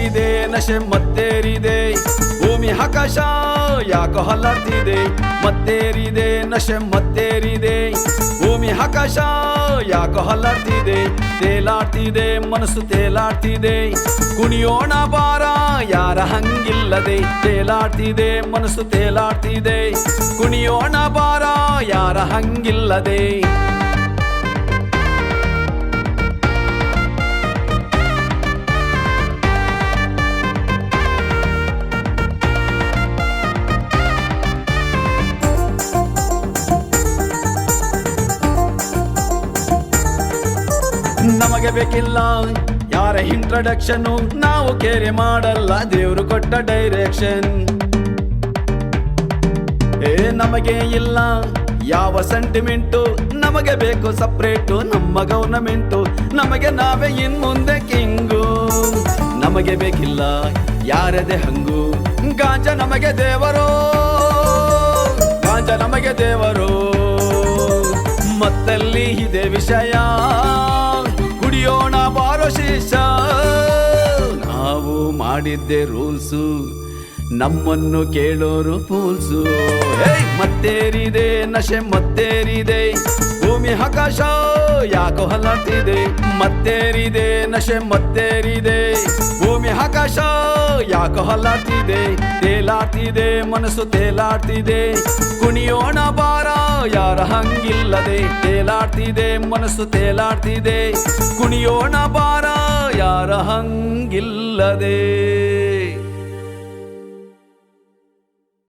ಮತ್ತೇರಿದೆ ನಶೆ ಮತ್ತೇರಿದೆ ಭೂಮಿ ಆಕಾಶ ಯಾಕೋ ಹಲ್ಲಾಡ್ತಿದೆ ಮತ್ತೇರಿದೆ ನಶೆ ಮತ್ತೇರಿದೆ ಭೂಮಿ ಆಕಾಶ ಯಾಕೋ ಹಲ್ಲಾಡ್ತಿದೆ ತೇಲಾಡ್ತಿದೆ ಮನಸ್ಸು ತೇಲಾಡ್ತಿದೆ ಕುಣಿಯೋಣ ಬಾರ ಯಾರ ಹಂಗಿಲ್ಲದೆ ತೇಲಾಡ್ತಿದೆ ಮನಸ್ಸು ತೇಲಾಡ್ತಿದೆ ಕುಣಿಯೋಣ ಬಾರ ಯಾರ ಹಂಗಿಲ್ಲದೆ ನಮಗೆ ಬೇಕಿಲ್ಲ ಯಾರ ಇಂಟ್ರಡಕ್ಷನ್ ನಾವು ಕೇರೆ ಮಾಡಲ್ಲ ದೇವರು ಕೊಟ್ಟ ಡೈರೆಕ್ಷನ್ ನಮಗೆ ಇಲ್ಲ ಯಾವ ಸೆಂಟಿಮೆಂಟು ನಮಗೆ ಬೇಕು ಸಪ್ರೇಟು ನಮ್ಮ ಗವರ್ನಮೆಂಟು ನಮಗೆ ನಾವೇ ಇನ್ ಮುಂದೆ ಕಿಂಗು ನಮಗೆ ಬೇಕಿಲ್ಲ ಯಾರದೇ ಹಂಗು ಗಾಂಜಾ ನಮಗೆ ದೇವರು ಗಾಂಜಾ ನಮಗೆ ದೇವರು ಮತ್ತಲ್ಲಿ ಇದೆ ವಿಷಯ ಕುಡಿಯೋಣ ಬಾರೋ ಶೀಶ ನಾವು ಮಾಡಿದ್ದೆ ರೂಲ್ಸು ನಮ್ಮನ್ನು ಕೇಳೋರು ಫೂಲ್ಸು ಮತ್ತೇರಿದೆ ನಶೆ ಮತ್ತೇರಿದೆ ಭೂಮಿ ಆಕಾಶ ಯಾಕೋ ಹಲ್ಲಾಡ್ತಿದೆ ಮತ್ತೇರಿದೆ ನಶೆ ಮತ್ತೇರಿದೆ ಭೂಮಿ ಆಕಾಶ ಯಾಕೋ ಹಲ್ಲಾಡ್ತಿದೆ ತೇಲಾಡ್ತಿದೆ ಮನಸ್ಸು ತೇಲಾಡ್ತಿದೆ ಕುಣಿಯೋಣ ಬಾರ ಯಾರ ಹಂಗಿಲ್ಲದೆ ತೇಲಾಡ್ತಿದೆ ಮನಸ್ಸು ತೇಲಾಡ್ತಿದೆ ಕುಣಿಯೋಣ ಬಾರ ಯಾರ ಹಂಗಿಲ್ಲದೆ